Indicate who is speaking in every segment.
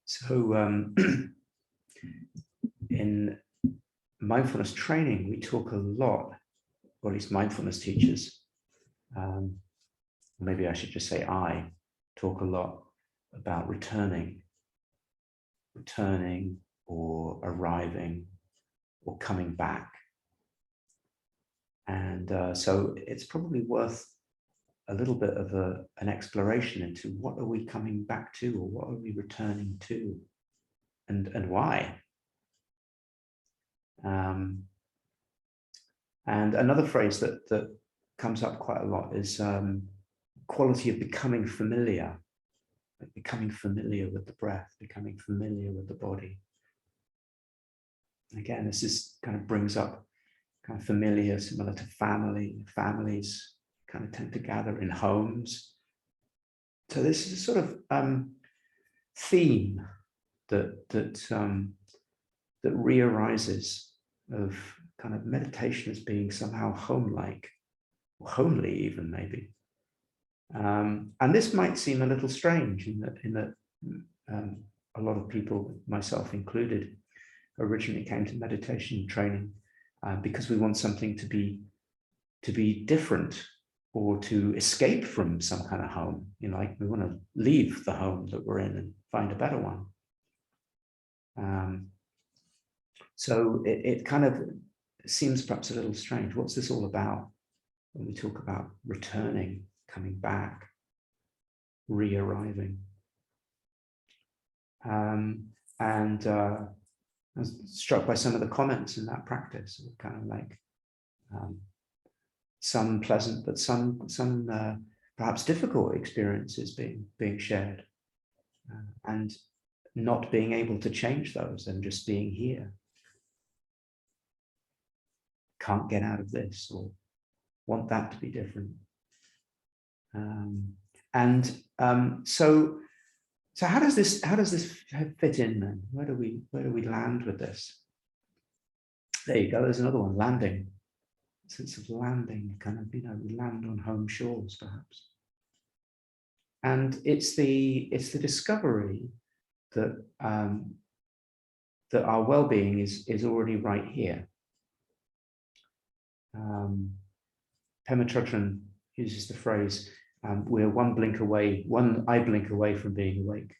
Speaker 1: So in mindfulness training, we talk a lot, or at least mindfulness teachers, maybe I should just say I talk a lot about returning or arriving or coming back. And so it's probably worth a little bit of an exploration into what are we coming back to, or what are we returning to, and why. And another phrase that comes up quite a lot is quality of becoming familiar, like becoming familiar with the breath, becoming familiar with the body. Again, this is kind of brings up kind of familiar, similar to family. Families kind of tend to gather in homes. So this is a sort of theme that re-arises of kind of meditation as being somehow home-like, or homely even maybe. And this might seem a little strange in that a lot of people, myself included, originally came to meditation training because we want something to be different, or to escape from some kind of home. You know, like we want to leave the home that we're in and find a better one. So it kind of seems perhaps a little strange. What's this all about when we talk about returning, coming back, re-arriving? I was struck by some of the comments in that practice, kind of like some pleasant, but some perhaps difficult experiences being shared, and not being able to change those, and just being here. Can't get out of this, or want that to be different. So how does this fit in then? Where do we land with this? There you go. There's another one. Landing. Sense of landing, kind of, you know, we land on home shores perhaps. And it's the discovery that that our well-being is already right here. Pema Chodron uses the phrase, we're one eye blink away from being awake.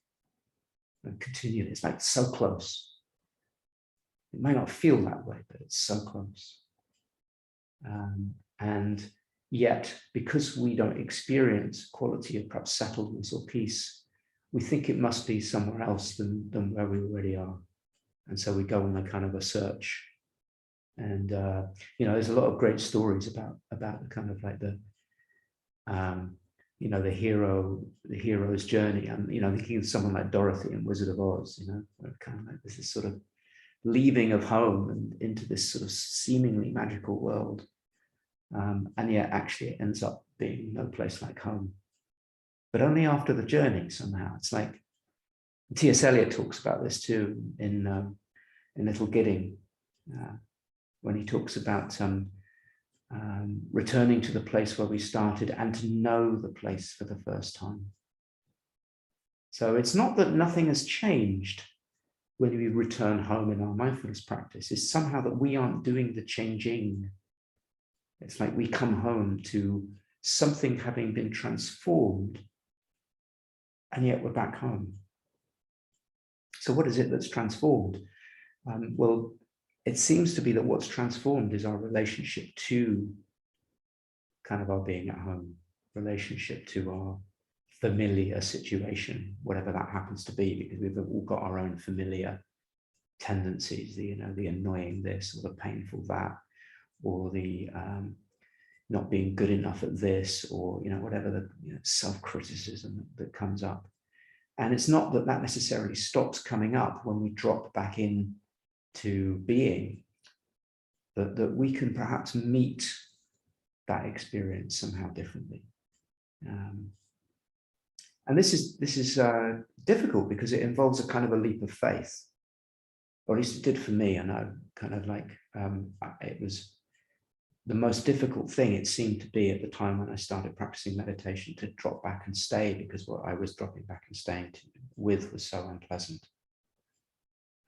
Speaker 1: And continually, it's like so close. It may not feel that way, but it's so close. And yet, because we don't experience quality of perhaps settledness or peace, we think it must be somewhere else than where we already are. And so we go on a kind of a search. And you know, there's a lot of great stories about the kind of like the you know, the hero's journey. And you know, thinking of someone like Dorothy in Wizard of Oz, you know, where kind of like this is sort of leaving of home and into this sort of seemingly magical world, and yet actually it ends up being no place like home, but only after the journey somehow. It's like T.S. Eliot talks about this too in Little Gidding, when he talks about returning to the place where we started and to know the place for the first time. So it's not that nothing has changed when we return home in our mindfulness practice. It's somehow that we aren't doing the changing. It's like we come home to something having been transformed, and yet we're back home. So what is it that's transformed? Well, it seems to be that what's transformed is our relationship to kind of our being at home, relationship to our familiar situation, whatever that happens to be, because we've all got our own familiar tendencies, the annoying this, or the painful that, or the not being good enough at this, or whatever the self-criticism that comes up. And it's not that necessarily stops coming up when we drop back in to being, that we can perhaps meet that experience somehow differently. And this is difficult because it involves a kind of a leap of faith, or at least it did for me. I know, kind of like it was the most difficult thing, it seemed to be at the time when I started practicing meditation, to drop back and stay, because what I was dropping back and staying with was so unpleasant.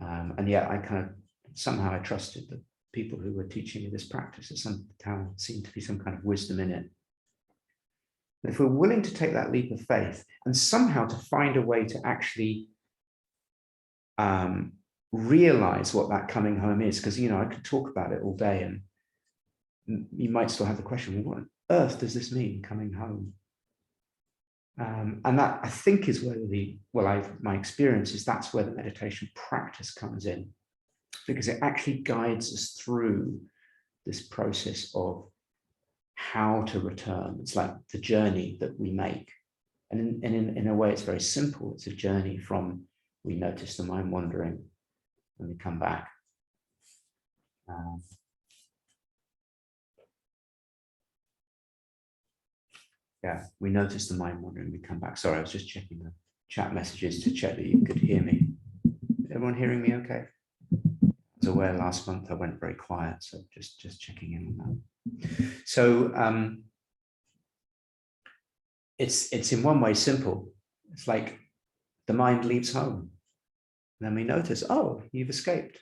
Speaker 1: And yet I kind of, somehow I trusted the people who were teaching me this practice. There somehow seemed to be some kind of wisdom in it. But if we're willing to take that leap of faith and somehow to find a way to actually realize what that coming home is, because, I could talk about it all day and you might still have the question, well, what on earth does this mean, coming home? And that, I think, is where my experience is that's where the meditation practice comes in, because it actually guides us through this process of how to return. It's like the journey that we make. And in a way, it's very simple. It's a journey from, we notice the mind wandering and we come back. We notice the mind wandering, we come back. Sorry, I was just checking the chat messages to check that you could hear me. Everyone hearing me okay? I was aware last month I went very quiet, so just checking in on that. So it's in one way simple. It's like the mind leaves home. And then we notice, oh, you've escaped.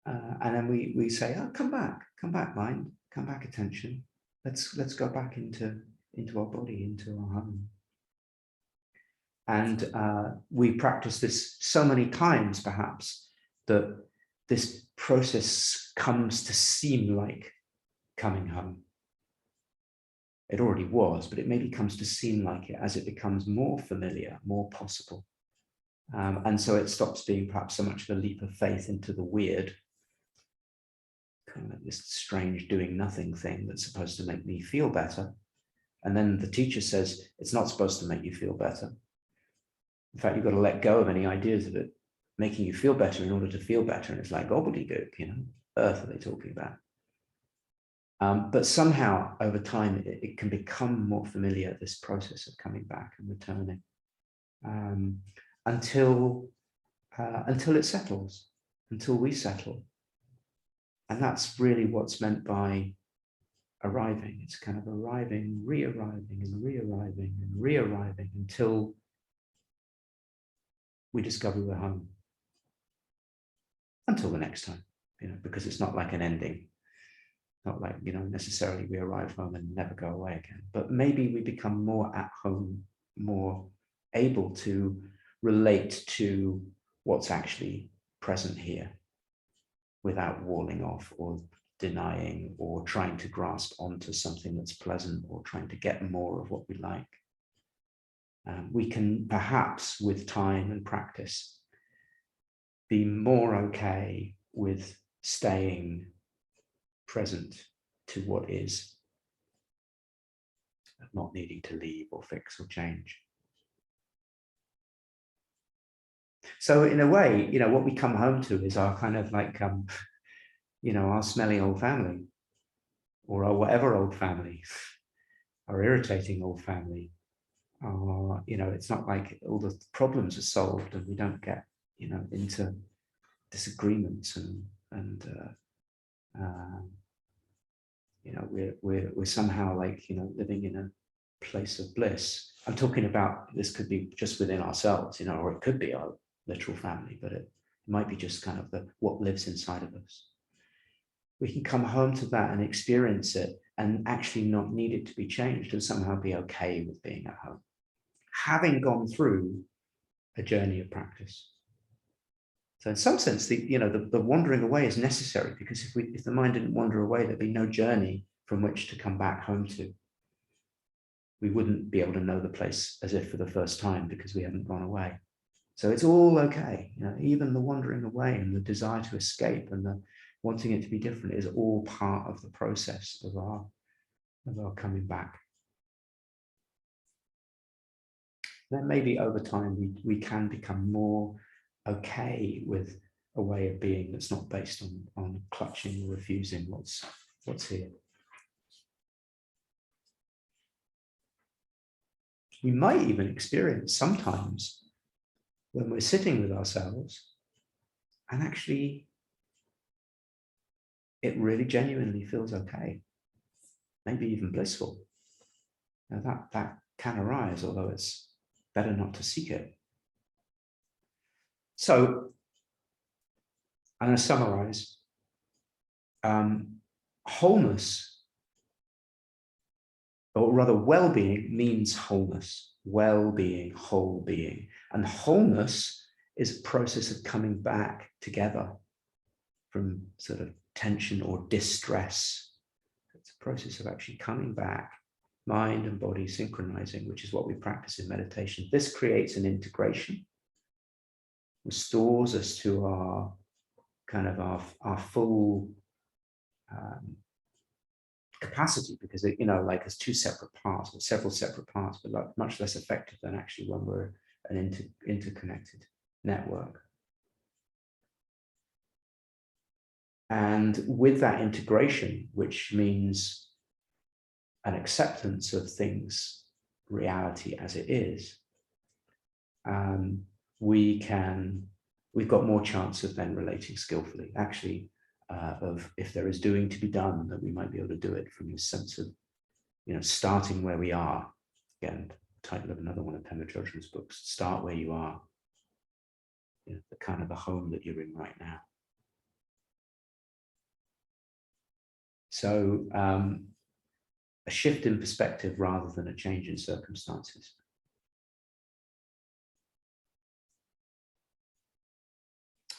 Speaker 1: And then we say, oh, come back, mind, come back, attention. Let's go back into our body, into our home. And we practice this so many times, perhaps, that this process comes to seem like coming home. It already was, but it maybe comes to seem like it as it becomes more familiar, more possible. And so it stops being perhaps so much of a leap of faith into the weird, kind of like this strange doing nothing thing that's supposed to make me feel better. And then the teacher says, it's not supposed to make you feel better. In fact, you've got to let go of any ideas of it making you feel better in order to feel better. And it's like gobbledygook, earth are they talking about? But somehow over time, it can become more familiar, this process of coming back and returning, until it settles, until we settle. And that's really what's meant by arriving. It's kind of arriving, re-arriving, and re-arriving, and re-arriving until we discover we're home. Until the next time, because it's not like an ending. Not like, necessarily we arrive home and never go away again. But maybe we become more at home, more able to relate to what's actually present here without walling off or denying or trying to grasp onto something that's pleasant or trying to get more of what we like. We can perhaps, with time and practice, be more okay with staying present to what is, not needing to leave or fix or change. So in a way, what we come home to is our kind of like, our smelly old family, or our whatever old family, our irritating old family. It's not like all the problems are solved and we don't get, into disagreements and we're somehow like, living in a place of bliss. I'm talking about, this could be just within ourselves, or it could be our literal family, but it might be just kind of what lives inside of us. We can come home to that and experience it and actually not need it to be changed and somehow be okay with being at home, having gone through a journey of practice. So in some sense, the wandering away is necessary, because if the mind didn't wander away, there'd be no journey from which to come back home to. We wouldn't be able to know the place as if for the first time, because we haven't gone away. So it's all okay. Even the wandering away and the desire to escape and the wanting it to be different is all part of the process of our coming back. Then maybe over time we can become more okay with a way of being that's not based on clutching or refusing what's here. We might even experience sometimes when we're sitting with ourselves and actually it really genuinely feels okay, maybe even blissful. Now that can arise, although it's better not to seek it. So I'm going to summarize. Wholeness, or rather well-being, means wholeness. Well-being, whole being. And wholeness is a process of coming back together from sort of tension or distress. It's a process of actually coming back, mind and body synchronizing, which is what we practice in meditation. This creates an integration, restores us to our kind of our full capacity, because it, like as two separate parts or several separate parts, but like much less effective than actually when we're an interconnected network. And with that integration, which means an acceptance of things, reality as it is, we've got more chance of then relating skillfully. Actually, of if there is doing to be done, that we might be able to do it from this sense of, starting where we are. Again, title of another one of Pema Chodron's books, Start Where You Are. The kind of the home that you're in right now. So a shift in perspective rather than a change in circumstances.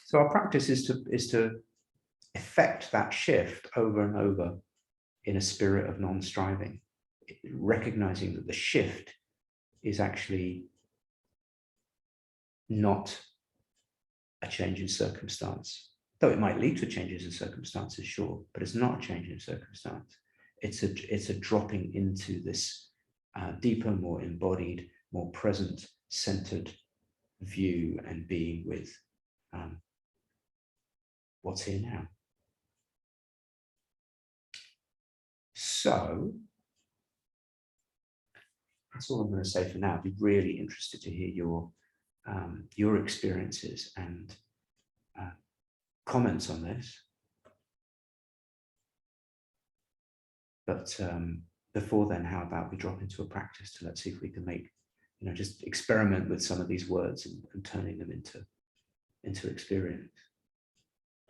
Speaker 1: So our practice is to effect that shift over and over in a spirit of non-striving, recognizing that the shift is actually not a change in circumstance, though it might lead to changes in circumstances, sure, but it's not a change in circumstance. It's a dropping into this deeper, more embodied, more present, centered view and being with what's here now. So that's all I'm going to say for now. I'd be really interested to hear your experiences and comments on this. But before then, how about we drop into a practice to let's see if we can make, just experiment with some of these words and turning them into experience.